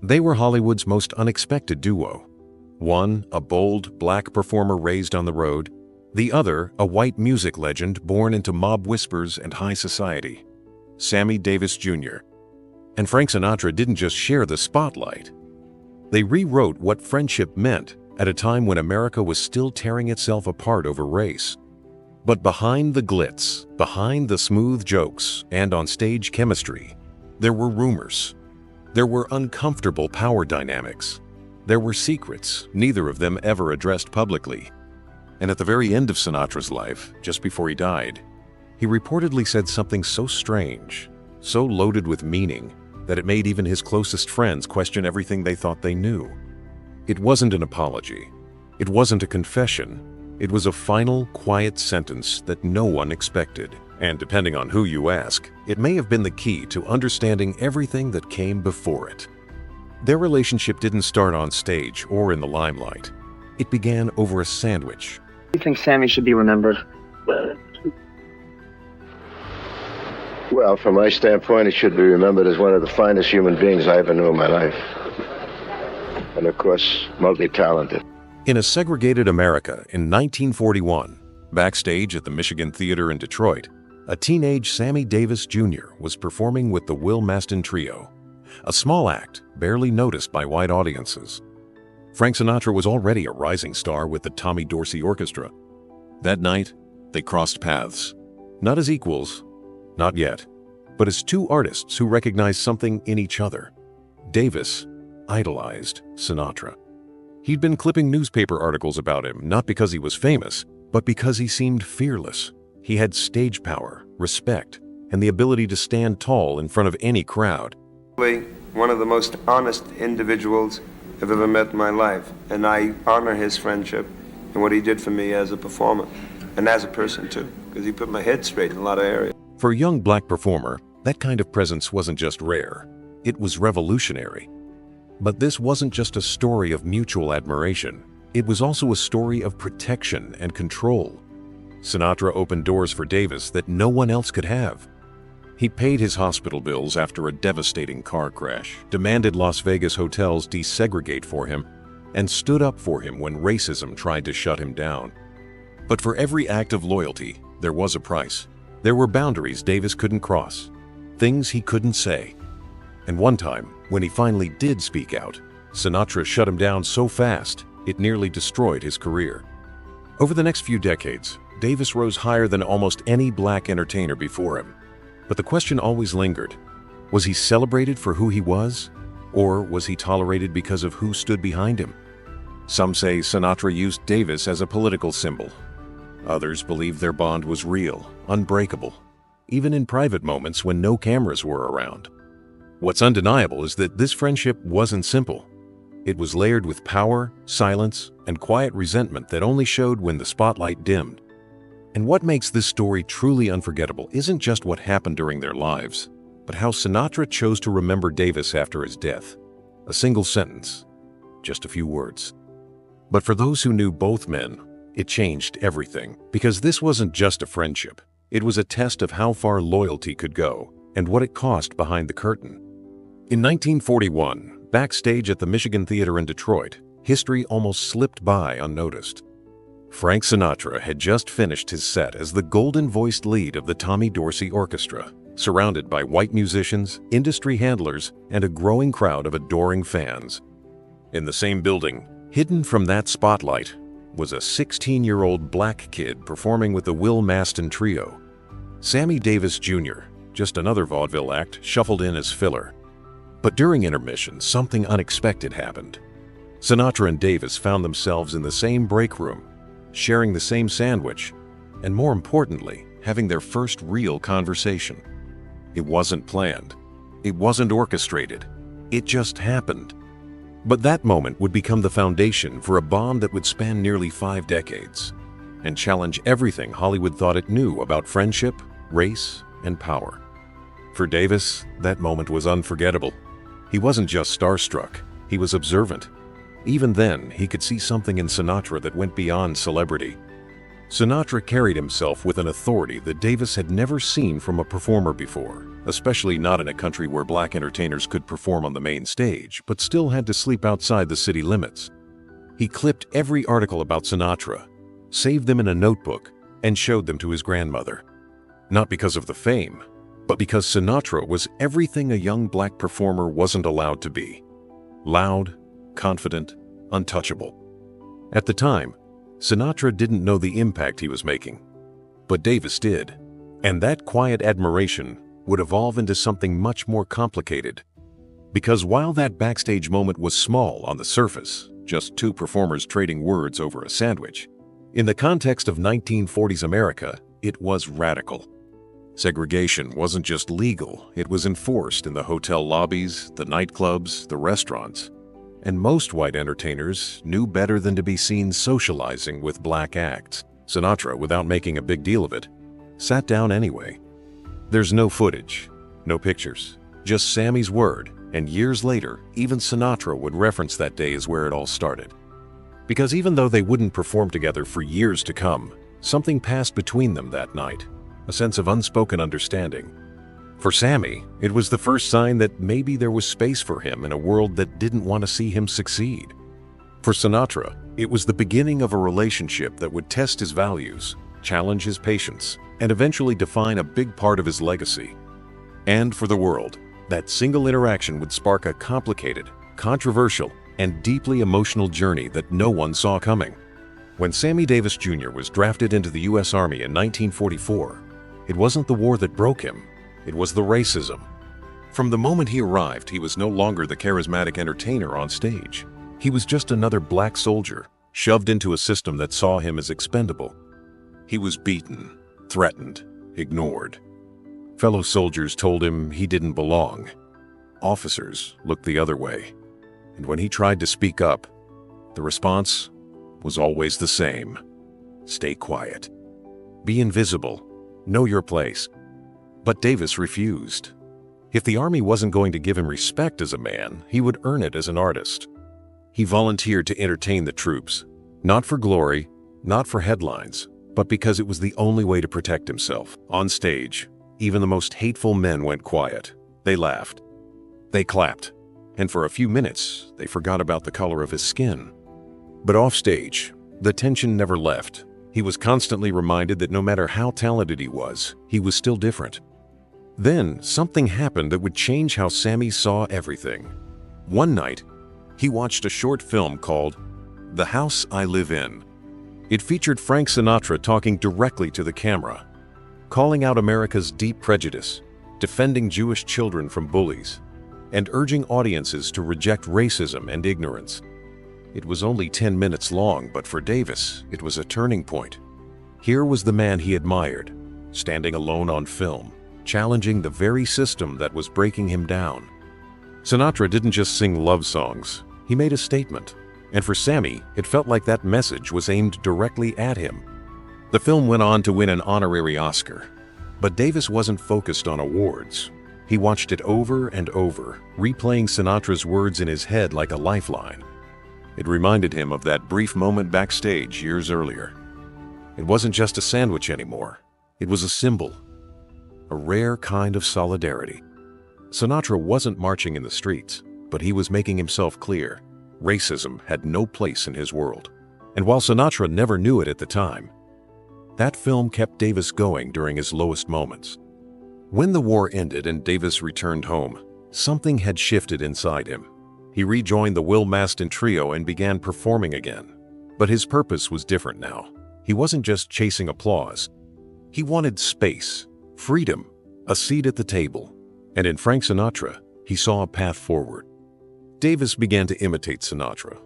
They were Hollywood's most unexpected duo. One, a bold, black performer raised on the road. The other, a white music legend born into mob whispers and high society. Sammy Davis Jr. And Frank Sinatra didn't just share the spotlight. They rewrote what friendship meant at a time when America was still tearing itself apart over race. But behind the glitz, behind the smooth jokes, and on stage chemistry, there were rumors. There were uncomfortable power dynamics. There were secrets neither of them ever addressed publicly. And at the very end of Sinatra's life, just before he died, he reportedly said something so strange, so loaded with meaning, that it made even his closest friends question everything they thought they knew. It wasn't an apology. It wasn't a confession. It was a final, quiet sentence that no one expected. And depending on who you ask, it may have been the key to understanding everything that came before it. Their relationship didn't start on stage or in the limelight. It began over a sandwich. Do you think Sammy should be remembered? Well, from my standpoint, he should be remembered as one of the finest human beings I ever knew in my life. And of course, multi-talented. In a segregated America in 1941, backstage at the Michigan Theater in Detroit, a teenage Sammy Davis Jr. was performing with the Will Mastin Trio, a small act barely noticed by white audiences. Frank Sinatra was already a rising star with the Tommy Dorsey Orchestra. That night, they crossed paths, not as equals, not yet, but as two artists who recognized something in each other. Davis idolized Sinatra. He'd been clipping newspaper articles about him, not because he was famous, but because he seemed fearless. He had stage power, respect, and the ability to stand tall in front of any crowd. One of the most honest individuals I've ever met in my life, and I honor his friendship and what he did for me as a performer, and as a person too, because he put my head straight in a lot of areas. For a young black performer, that kind of presence wasn't just rare, it was revolutionary. But this wasn't just a story of mutual admiration. It was also a story of protection and control. Sinatra opened doors for Davis that no one else could have. He paid his hospital bills after a devastating car crash, demanded Las Vegas hotels desegregate for him, and stood up for him when racism tried to shut him down. But for every act of loyalty, there was a price. There were boundaries Davis couldn't cross, things he couldn't say. And one time, when he finally did speak out, Sinatra shut him down so fast, it nearly destroyed his career. Over the next few decades, Davis rose higher than almost any black entertainer before him. But the question always lingered. Was he celebrated for who he was? Or was he tolerated because of who stood behind him? Some say Sinatra used Davis as a political symbol. Others believe their bond was real, unbreakable, even in private moments when no cameras were around. What's undeniable is that this friendship wasn't simple. It was layered with power, silence, and quiet resentment that only showed when the spotlight dimmed. And what makes this story truly unforgettable isn't just what happened during their lives, but how Sinatra chose to remember Davis after his death. A single sentence, just a few words. But for those who knew both men, it changed everything, because this wasn't just a friendship. It was a test of how far loyalty could go and what it cost behind the curtain. In 1941, backstage at the Michigan Theater in Detroit, history almost slipped by unnoticed. Frank Sinatra had just finished his set as the golden-voiced lead of the Tommy Dorsey Orchestra, surrounded by white musicians, industry handlers, and a growing crowd of adoring fans. In the same building, hidden from that spotlight, was a 16-year-old black kid performing with the Will Mastin Trio. Sammy Davis Jr., just another vaudeville act, shuffled in as filler. But during intermission, something unexpected happened. Sinatra and Davis found themselves in the same break room, sharing the same sandwich, and more importantly, having their first real conversation. It wasn't planned. It wasn't orchestrated. It just happened. But that moment would become the foundation for a bond that would span nearly 5 decades and challenge everything Hollywood thought it knew about friendship, race, and power. For Davis, that moment was unforgettable. He wasn't just starstruck, he was observant. Even then, he could see something in Sinatra that went beyond celebrity. Sinatra carried himself with an authority that Davis had never seen from a performer before, especially not in a country where black entertainers could perform on the main stage, but still had to sleep outside the city limits. He clipped every article about Sinatra, saved them in a notebook, and showed them to his grandmother. Not because of the fame, but because Sinatra was everything a young black performer wasn't allowed to be. Loud, confident, untouchable. At the time, Sinatra didn't know the impact he was making, but Davis did, and that quiet admiration would evolve into something much more complicated. Because while that backstage moment was small on the surface, just two performers trading words over a sandwich, in the context of 1940s America, it was radical. Segregation wasn't just legal, it was enforced in the hotel lobbies, the nightclubs, the restaurants. And most white entertainers knew better than to be seen socializing with black acts. Sinatra, without making a big deal of it, sat down anyway. There's no footage, no pictures, just Sammy's word, and years later, even Sinatra would reference that day as where it all started. Because even though they wouldn't perform together for years to come, something passed between them that night, a sense of unspoken understanding. For Sammy, it was the first sign that maybe there was space for him in a world that didn't want to see him succeed. For Sinatra, it was the beginning of a relationship that would test his values, challenge his patience, and eventually define a big part of his legacy. And for the world, that single interaction would spark a complicated, controversial, and deeply emotional journey that no one saw coming. When Sammy Davis Jr. was drafted into the U.S. Army in 1944, it wasn't the war that broke him. It was the racism. From the moment he arrived, he was no longer the charismatic entertainer on stage. He was just another black soldier, shoved into a system that saw him as expendable. He was beaten, threatened, ignored. Fellow soldiers told him he didn't belong. Officers looked the other way. And when he tried to speak up, the response was always the same. Stay quiet. Be invisible. Know your place. But Davis refused. If the Army wasn't going to give him respect as a man, he would earn it as an artist. He volunteered to entertain the troops, not for glory, not for headlines, but because it was the only way to protect himself. On stage, even the most hateful men went quiet. They laughed. They clapped. And for a few minutes, they forgot about the color of his skin. But off stage, the tension never left. He was constantly reminded that no matter how talented he was still different. Then, something happened that would change how Sammy saw everything. One night, he watched a short film called The House I Live In. It featured Frank Sinatra talking directly to the camera, calling out America's deep prejudice, defending Jewish children from bullies, and urging audiences to reject racism and ignorance. It was only 10 minutes long, but for Davis, it was a turning point. Here was the man he admired, standing alone on film, challenging the very system that was breaking him down. Sinatra didn't just sing love songs, he made a statement. And for Sammy, it felt like that message was aimed directly at him. The film went on to win an honorary Oscar. But Davis wasn't focused on awards. He watched it over and over, replaying Sinatra's words in his head like a lifeline. It reminded him of that brief moment backstage years earlier. It wasn't just a sandwich anymore. It was a symbol. A rare kind of solidarity. Sinatra wasn't marching in the streets, but he was making himself clear. Racism had no place in his world. And while Sinatra never knew it at the time, that film kept Davis going during his lowest moments. When the war ended and Davis returned home, something had shifted inside him. He rejoined the Will Maston Trio and began performing again. But his purpose was different now. He wasn't just chasing applause. He wanted space, freedom, a seat at the table. And in Frank Sinatra, he saw a path forward. Davis began to imitate Sinatra,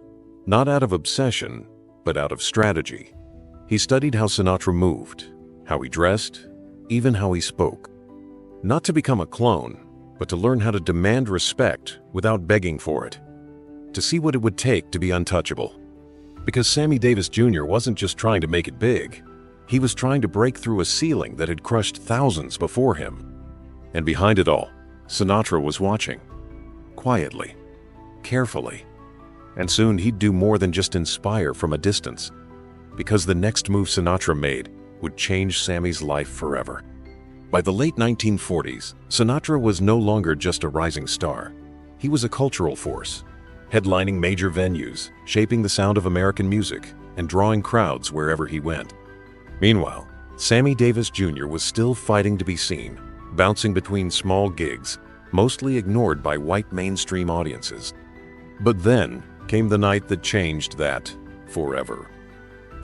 not out of obsession, but out of strategy. He studied how Sinatra moved, how he dressed, even how he spoke. Not to become a clone, but to learn how to demand respect without begging for it. To see what it would take to be untouchable. Because Sammy Davis Jr. wasn't just trying to make it big. He was trying to break through a ceiling that had crushed thousands before him. And behind it all, Sinatra was watching. Quietly. Carefully. And soon he'd do more than just inspire from a distance. because the next move Sinatra made would change Sammy's life forever. By the late 1940s, Sinatra was no longer just a rising star. He was a cultural force, headlining major venues, shaping the sound of American music, and drawing crowds wherever he went. Meanwhile, Sammy Davis Jr. was still fighting to be seen, bouncing between small gigs, mostly ignored by white mainstream audiences. But then came the night that changed that forever.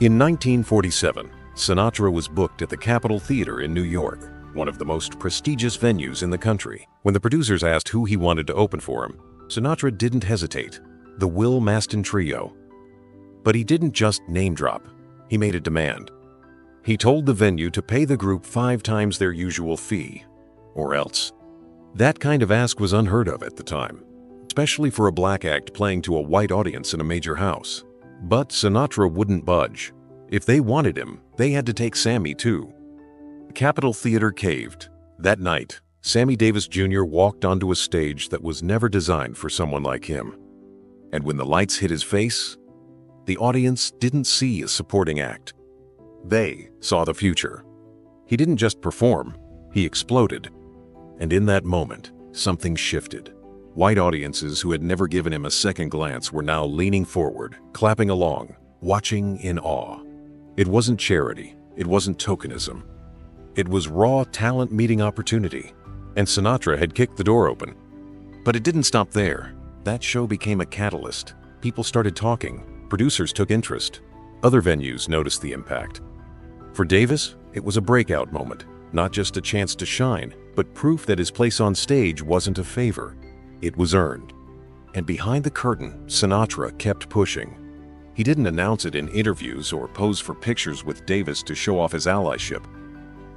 In 1947, Sinatra was booked at the Capitol Theater in New York, one of the most prestigious venues in the country. When the producers asked who he wanted to open for him, Sinatra didn't hesitate: the Will Maston Trio. But he didn't just name drop, he made a demand. He told the venue to pay the group 5 times their usual fee, or else. That kind of ask was unheard of at the time, especially for a black act playing to a white audience in a major house. But Sinatra wouldn't budge. If they wanted him, they had to take Sammy too. The Capitol Theater caved. That night, Sammy Davis Jr. walked onto a stage that was never designed for someone like him. And when the lights hit his face, the audience didn't see a supporting act. They saw the future. He didn't just perform, he exploded. And in that moment, something shifted. White audiences who had never given him a second glance were now leaning forward, clapping along, watching in awe. It wasn't charity, it wasn't tokenism. It was raw talent meeting opportunity, and Sinatra had kicked the door open. But it didn't stop there. That show became a catalyst. People started talking, producers took interest. Other venues noticed the impact. For Davis, it was a breakout moment, not just a chance to shine, but proof that his place on stage wasn't a favor. It was earned. And behind the curtain, Sinatra kept pushing. He didn't announce it in interviews or pose for pictures with Davis to show off his allyship.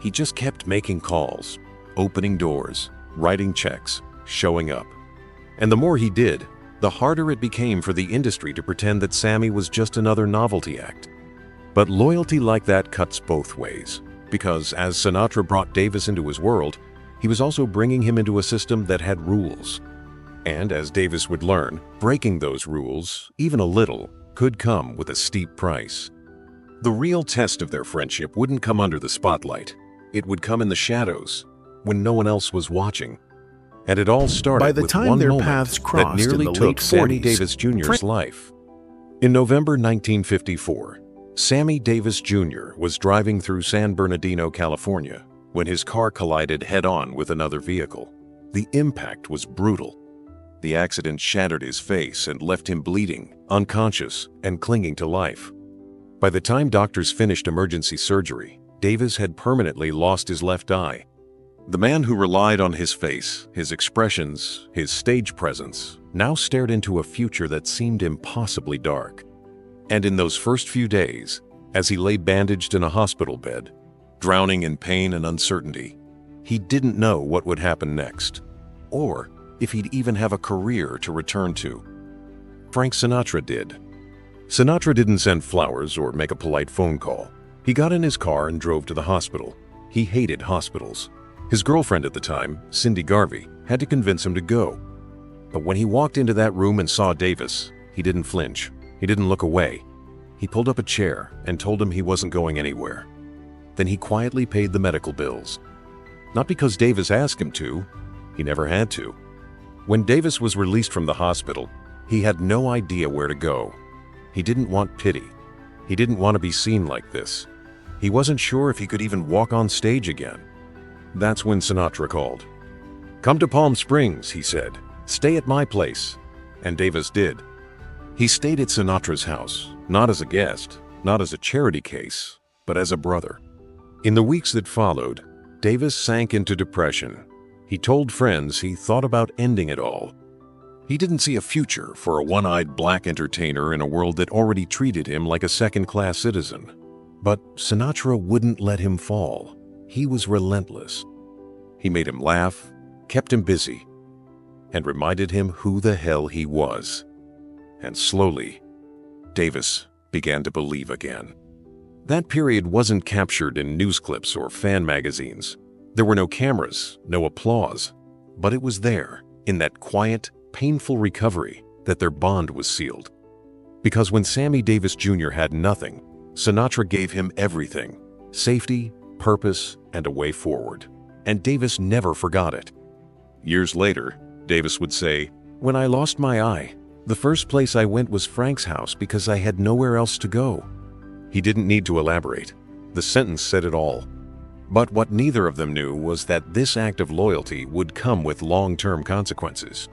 He just kept making calls, opening doors, writing checks, showing up. And the more he did, the harder it became for the industry to pretend that Sammy was just another novelty act. But loyalty like that cuts both ways, because as Sinatra brought Davis into his world, he was also bringing him into a system that had rules. And as Davis would learn, breaking those rules, even a little, could come with a steep price. The real test of their friendship wouldn't come under the spotlight. It would come in the shadows, when no one else was watching. And it all started By the with time one their moment paths that crossed nearly in the took late Sammy 40s, Davis Jr.'s life. In November 1954, Sammy Davis Jr. was driving through San Bernardino, California, when his car collided head-on with another vehicle. The impact was brutal. The accident shattered his face and left him bleeding, unconscious, and clinging to life. By the time doctors finished emergency surgery, Davis had permanently lost his left eye. The man who relied on his face, his expressions, his stage presence, now stared into a future that seemed impossibly dark. And in those first few days, as he lay bandaged in a hospital bed, drowning in pain and uncertainty, he didn't know what would happen next, or if he'd even have a career to return to. Frank Sinatra did. Sinatra didn't send flowers or make a polite phone call. He got in his car and drove to the hospital. He hated hospitals. His girlfriend at the time, Cindy Garvey, had to convince him to go. But when he walked into that room and saw Davis, he didn't flinch. He didn't look away. He pulled up a chair and told him he wasn't going anywhere. Then he quietly paid the medical bills. Not because Davis asked him to. He never had to. When Davis was released from the hospital, he had no idea where to go. He didn't want pity. He didn't want to be seen like this. He wasn't sure if he could even walk on stage again. That's when Sinatra called. "Come to Palm Springs," he said. "Stay at my place." And Davis did. He stayed at Sinatra's house, not as a guest, not as a charity case, but as a brother. In the weeks that followed, Davis sank into depression. He told friends he thought about ending it all. He didn't see a future for a one-eyed black entertainer in a world that already treated him like a second-class citizen. But Sinatra wouldn't let him fall. He was relentless. He made him laugh, kept him busy, and reminded him who the hell he was. And slowly, Davis began to believe again. That period wasn't captured in news clips or fan magazines. There were no cameras, no applause, but it was there, in that quiet, painful recovery, that their bond was sealed. Because when Sammy Davis Jr. had nothing, Sinatra gave him everything: safety, purpose, and a way forward. And Davis never forgot it. Years later, Davis would say, "When I lost my eye, the first place I went was Frank's house because I had nowhere else to go." He didn't need to elaborate. The sentence said it all. But what neither of them knew was that this act of loyalty would come with long-term consequences.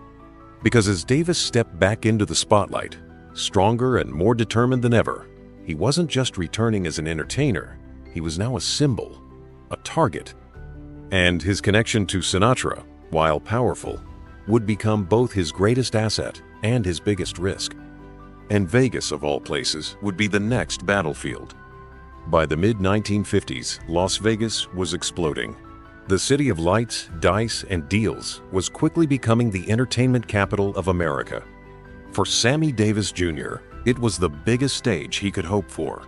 Because as Davis stepped back into the spotlight, stronger and more determined than ever, he wasn't just returning as an entertainer, he was now a symbol, a target. And his connection to Sinatra, while powerful, would become both his greatest asset and his biggest risk. And Vegas, of all places, would be the next battlefield. By the mid-1950s, Las Vegas was exploding. The city of lights, dice, and deals was quickly becoming the entertainment capital of America. For Sammy Davis Jr., it was the biggest stage he could hope for.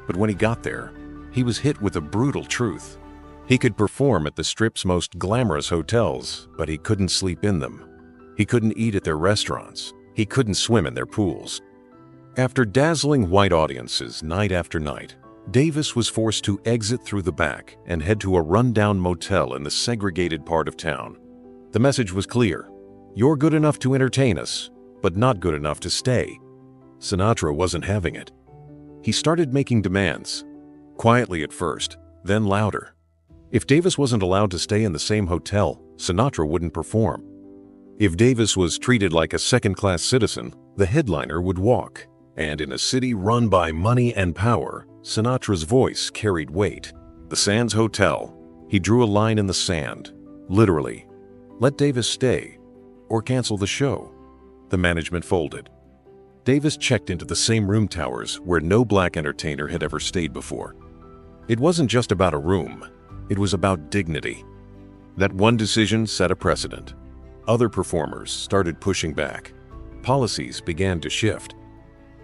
But when he got there, he was hit with a brutal truth. He could perform at the Strip's most glamorous hotels, but he couldn't sleep in them. He couldn't eat at their restaurants. He couldn't swim in their pools. After dazzling white audiences night after night, Davis was forced to exit through the back and head to a rundown motel in the segregated part of town. The message was clear: you're good enough to entertain us, but not good enough to stay. Sinatra wasn't having it. He started making demands, quietly at first, then louder. If Davis wasn't allowed to stay in the same hotel, Sinatra wouldn't perform. If Davis was treated like a second-class citizen, the headliner would walk. And in a city run by money and power, Sinatra's voice carried weight. The Sands Hotel. He drew a line in the sand. Literally. Let Davis stay, or cancel the show. The management folded. Davis checked into the same room towers where no black entertainer had ever stayed before. It wasn't just about a room. It was about dignity. That one decision set a precedent. Other performers started pushing back. Policies began to shift.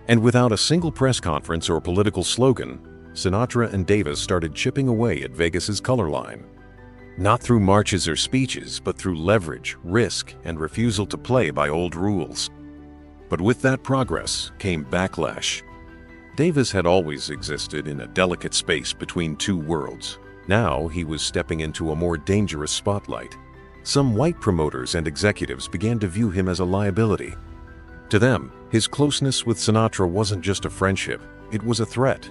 And without a single press conference or political slogan, Sinatra and Davis started chipping away at Vegas's color line. Not through marches or speeches, but through leverage, risk, and refusal to play by old rules. But with that progress came backlash. Davis had always existed in a delicate space between two worlds. Now he was stepping into a more dangerous spotlight. Some white promoters and executives began to view him as a liability. To them, his closeness with Sinatra wasn't just a friendship, it was a threat.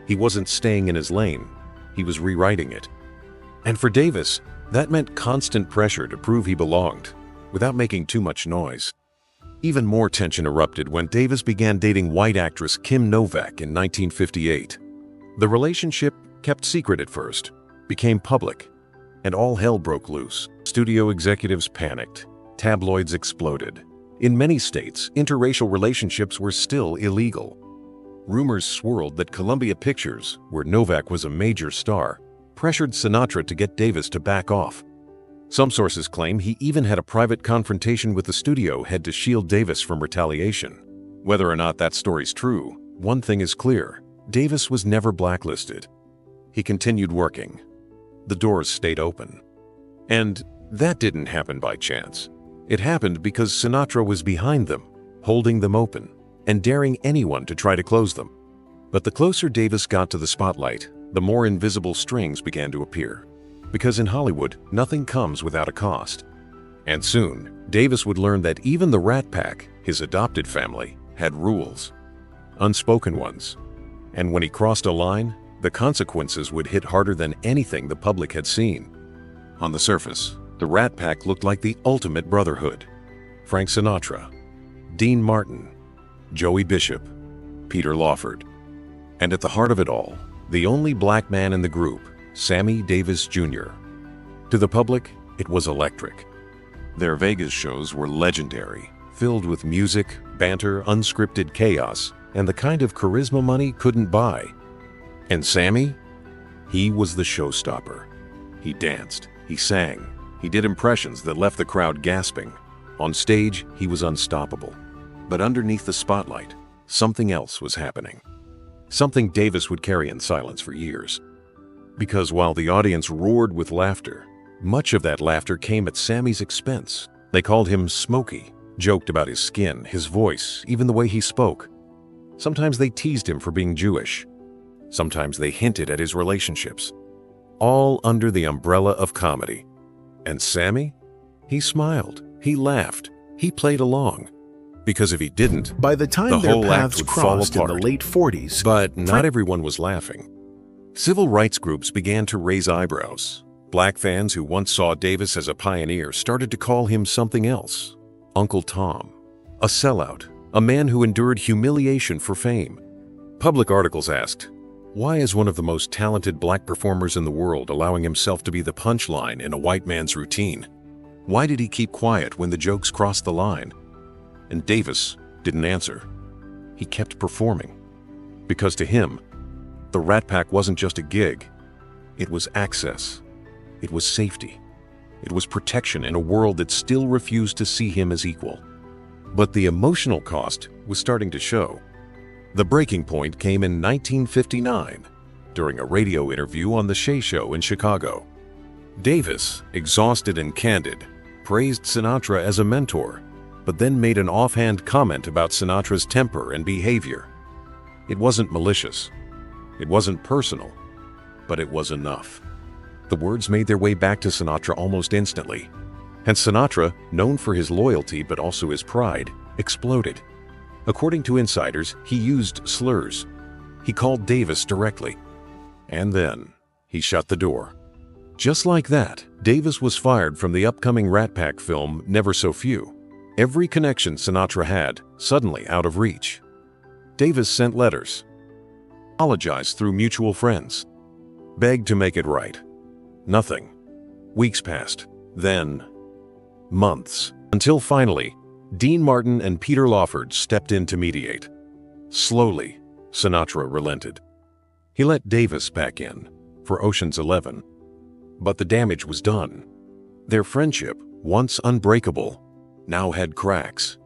He wasn't staying in his lane, he was rewriting it. And for Davis, that meant constant pressure to prove he belonged, without making too much noise. Even more tension erupted when Davis began dating white actress Kim Novak in 1958. The relationship, kept secret at first, became public, and all hell broke loose. Studio executives panicked, tabloids exploded. In many states, interracial relationships were still illegal. Rumors swirled that Columbia Pictures, where Novak was a major star, pressured Sinatra to get Davis to back off. Some sources claim he even had a private confrontation with the studio head to shield Davis from retaliation. Whether or not that story's true, one thing is clear: Davis was never blacklisted. He continued working. The doors stayed open. And that didn't happen by chance. It happened because Sinatra was behind them, holding them open, and daring anyone to try to close them. But the closer Davis got to the spotlight, the more invisible strings began to appear. Because in Hollywood, nothing comes without a cost. And soon, Davis would learn that even the Rat Pack, his adopted family, had rules. Unspoken ones. And when he crossed a line, the consequences would hit harder than anything the public had seen. On the surface, the Rat Pack looked like the ultimate brotherhood. Frank Sinatra, Dean Martin, Joey Bishop, Peter Lawford. And at the heart of it all, the only black man in the group, Sammy Davis Jr. To the public, it was electric. Their Vegas shows were legendary, filled with music, banter, unscripted chaos, and the kind of charisma money couldn't buy. And Sammy? He was the showstopper. He danced, he sang, he did impressions that left the crowd gasping. On stage, he was unstoppable. But underneath the spotlight, something else was happening. Something Davis would carry in silence for years. Because while the audience roared with laughter, much of that laughter came at Sammy's expense. They called him Smokey, joked about his skin, his voice, even the way he spoke. Sometimes they teased him for being Jewish. Sometimes they hinted at his relationships. All under the umbrella of comedy. And Sammy? He smiled, he laughed, he played along. Because if he didn't, by the time the their whole act paths would fall crossed in apart. the late 40s, But not everyone was laughing. Civil rights groups began to raise eyebrows. Black fans who once saw Davis as a pioneer started to call him something else. Uncle Tom. A sellout. A man who endured humiliation for fame. Public articles asked, why is one of the most talented black performers in the world allowing himself to be the punchline in a white man's routine? Why did he keep quiet when the jokes crossed the line? And Davis didn't answer. He kept performing. Because to him, the Rat Pack wasn't just a gig. It was access. It was safety. It was protection in a world that still refused to see him as equal. But the emotional cost was starting to show. The breaking point came in 1959, during a radio interview on The Shay Show in Chicago. Davis, exhausted and candid, praised Sinatra as a mentor, but then made an offhand comment about Sinatra's temper and behavior. It wasn't malicious. It wasn't personal, but it was enough. The words made their way back to Sinatra almost instantly, and Sinatra, known for his loyalty but also his pride, exploded. According to insiders, he used slurs. He called Davis directly. And then, he shut the door. Just like that, Davis was fired from the upcoming Rat Pack film Never So Few. Every connection Sinatra had, suddenly out of reach. Davis sent letters, apologized through mutual friends, begged to make it right. Nothing. Weeks passed, then months, until finally, Dean Martin and Peter Lawford stepped in to mediate. Slowly, Sinatra relented. He let Davis back in for Ocean's 11. But the damage was done. Their friendship, once unbreakable, now had cracks.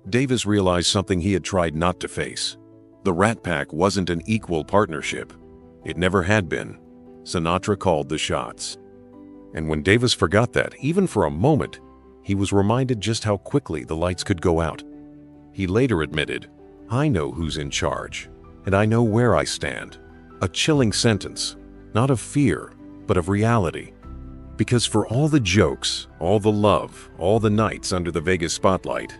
Davis realized something he had tried not to face. The Rat Pack wasn't an equal partnership. It never had been. Sinatra called the shots. And when Davis forgot that, even for a moment, he was reminded just how quickly the lights could go out. He later admitted, "I know who's in charge, and I know where I stand." A chilling sentence, not of fear, but of reality. Because for all the jokes, all the love, all the nights under the Vegas spotlight,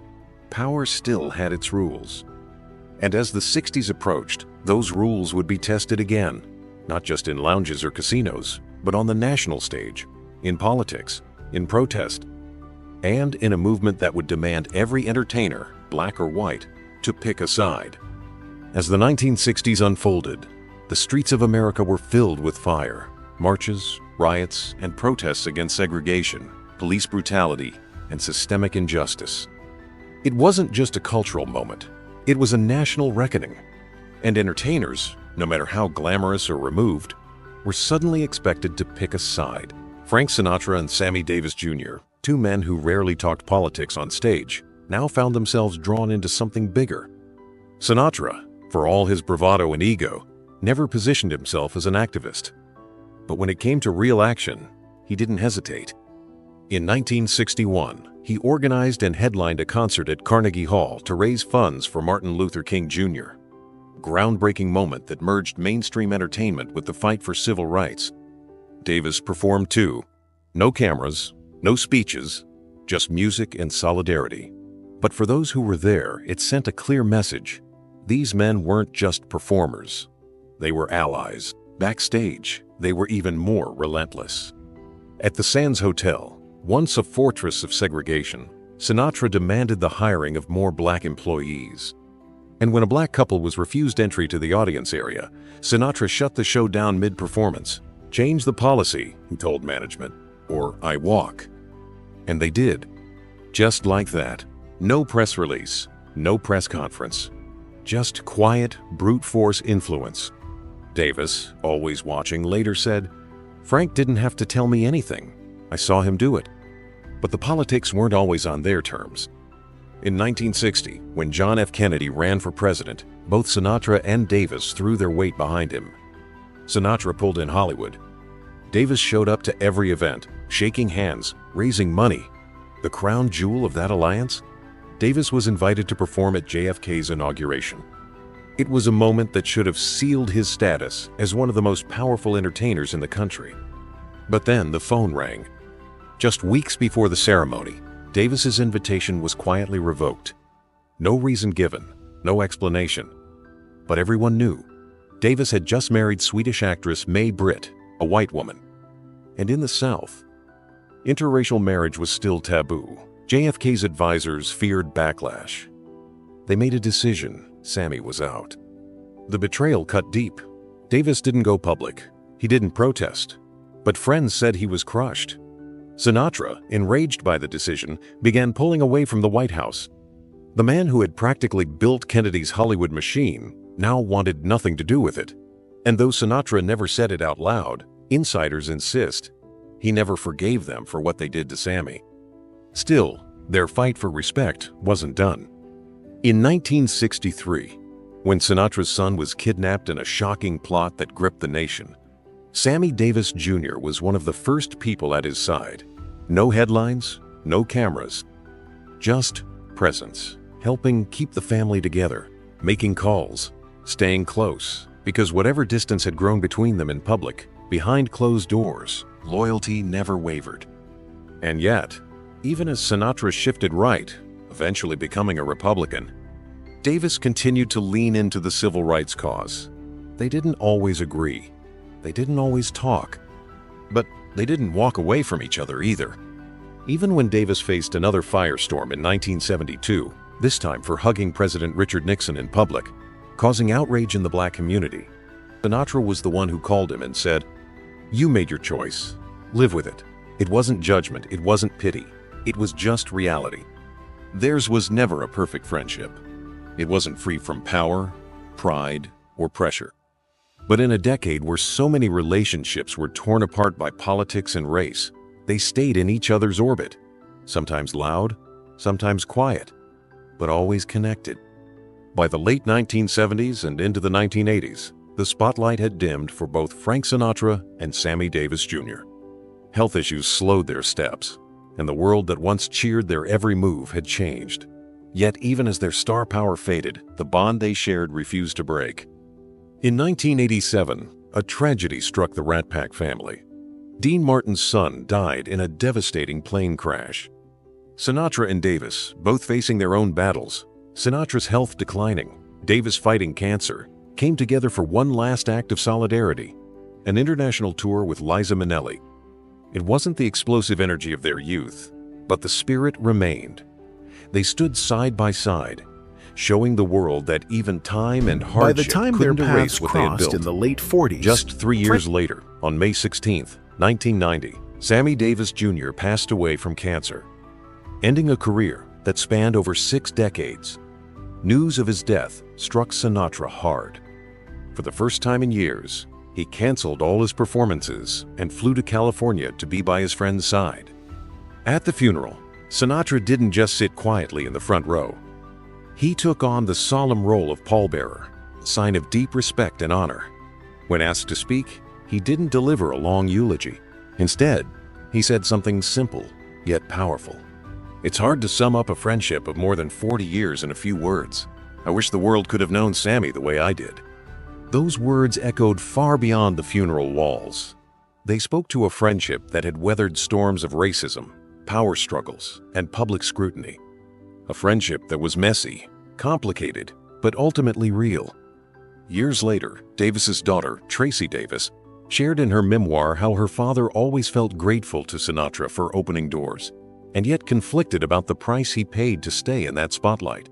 power still had its rules. And as the 60s approached, those rules would be tested again, not just in lounges or casinos, but on the national stage, in politics, in protest, and in a movement that would demand every entertainer, black or white, to pick a side. As the 1960s unfolded, the streets of America were filled with fire, marches, riots, and protests against segregation, police brutality, and systemic injustice. It wasn't just a cultural moment, it was a national reckoning. And entertainers, no matter how glamorous or removed, were suddenly expected to pick a side. Frank Sinatra and Sammy Davis Jr., two men who rarely talked politics on stage, now found themselves drawn into something bigger. Sinatra, for all his bravado and ego, never positioned himself as an activist. But when it came to real action, he didn't hesitate. In 1961, he organized and headlined a concert at Carnegie Hall to raise funds for Martin Luther King Jr. Groundbreaking moment that merged mainstream entertainment with the fight for civil rights. Davis performed too. No cameras, no speeches, just music and solidarity. But for those who were there, it sent a clear message. These men weren't just performers. They were allies. Backstage, they were even more relentless. At the Sands Hotel, once a fortress of segregation, Sinatra demanded the hiring of more black employees. And when a black couple was refused entry to the audience area, Sinatra shut the show down mid-performance. "Change the policy," he told management, or "I walk." And they did. Just like that. No press release, no press conference. Just quiet, brute force influence. Davis, always watching, later said, "Frank didn't have to tell me anything. I saw him do it." But the politics weren't always on their terms. In 1960, when John F. Kennedy ran for president, both Sinatra and Davis threw their weight behind him. Sinatra pulled in Hollywood. Davis showed up to every event, shaking hands, raising money. The crown jewel of that alliance? Davis was invited to perform at JFK's inauguration. It was a moment that should have sealed his status as one of the most powerful entertainers in the country. But then the phone rang. Just weeks before the ceremony, Davis's invitation was quietly revoked. No reason given, no explanation. But everyone knew. Davis had just married Swedish actress May Britt, a white woman. And in the South, interracial marriage was still taboo. JFK's advisors feared backlash. They made a decision. Sammy was out. The betrayal cut deep. Davis didn't go public. He didn't protest. But friends said he was crushed. Sinatra, enraged by the decision, began pulling away from the White House. The man who had practically built Kennedy's Hollywood machine now wanted nothing to do with it. And though Sinatra never said it out loud, insiders insist he never forgave them for what they did to Sammy. Still, their fight for respect wasn't done. In 1963, when Sinatra's son was kidnapped in a shocking plot that gripped the nation, Sammy Davis Jr. was one of the first people at his side. No headlines, no cameras, just presence, helping keep the family together, making calls, staying close, because whatever distance had grown between them in public, behind closed doors, loyalty never wavered. And yet, even as Sinatra shifted right, eventually becoming a Republican, Davis continued to lean into the civil rights cause. They didn't always agree. They didn't always talk. But they didn't walk away from each other either. Even when Davis faced another firestorm in 1972, this time for hugging President Richard Nixon in public, causing outrage in the black community, Sinatra was the one who called him and said, "You made your choice. Live with it." It wasn't judgment, it wasn't pity. It was just reality. Theirs was never a perfect friendship. It wasn't free from power, pride, or pressure. But in a decade where so many relationships were torn apart by politics and race, they stayed in each other's orbit, sometimes loud, sometimes quiet, but always connected. By the late 1970s and into the 1980s, the spotlight had dimmed for both Frank Sinatra and Sammy Davis Jr. Health issues slowed their steps, and the world that once cheered their every move had changed. Yet even as their star power faded, the bond they shared refused to break. In 1987, a tragedy struck the Rat Pack family. Dean Martin's son died in a devastating plane crash. Sinatra and Davis, both facing their own battles, Sinatra's health declining, Davis fighting cancer, came together for one last act of solidarity, an international tour with Liza Minnelli. It wasn't the explosive energy of their youth, but the spirit remained. They stood side by side, showing the world that even time and hardship By the time their couldn't erase paths what they had crossed built. in the late 40s, Just 3 years later, on May 16, 1990, Sammy Davis Jr. passed away from cancer, ending a career that spanned over 6 decades. News of his death struck Sinatra hard. For the first time in years, he canceled all his performances and flew to California to be by his friend's side. At the funeral, Sinatra didn't just sit quietly in the front row. He took on the solemn role of pallbearer, a sign of deep respect and honor. When asked to speak, he didn't deliver a long eulogy. Instead, he said something simple, yet powerful. "It's hard to sum up a friendship of more than 40 years in a few words. I wish the world could have known Sammy the way I did." Those words echoed far beyond the funeral walls. They spoke to a friendship that had weathered storms of racism, power struggles, and public scrutiny. A friendship that was messy, complicated, but ultimately real. Years later, Davis's daughter, Tracy Davis, shared in her memoir how her father always felt grateful to Sinatra for opening doors, and yet conflicted about the price he paid to stay in that spotlight.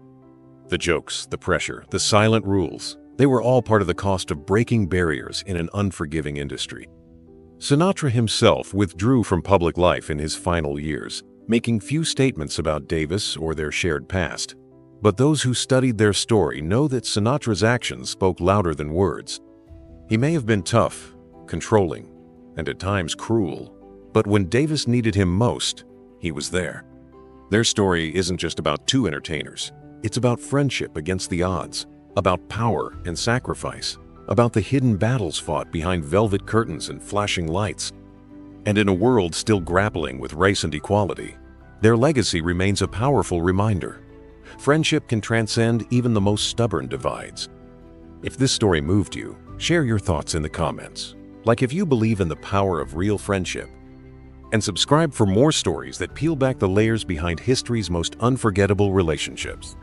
The jokes, the pressure, the silent rules, they were all part of the cost of breaking barriers in an unforgiving industry. Sinatra himself withdrew from public life in his final years, making few statements about Davis or their shared past. But those who studied their story know that Sinatra's actions spoke louder than words. He may have been tough, controlling, and at times cruel, but when Davis needed him most, he was there. Their story isn't just about two entertainers. It's about friendship against the odds, about power and sacrifice, about the hidden battles fought behind velvet curtains and flashing lights. And in a world still grappling with race and equality, their legacy remains a powerful reminder. Friendship can transcend even the most stubborn divides. If this story moved you, share your thoughts in the comments. Like if you believe in the power of real friendship. And subscribe for more stories that peel back the layers behind history's most unforgettable relationships.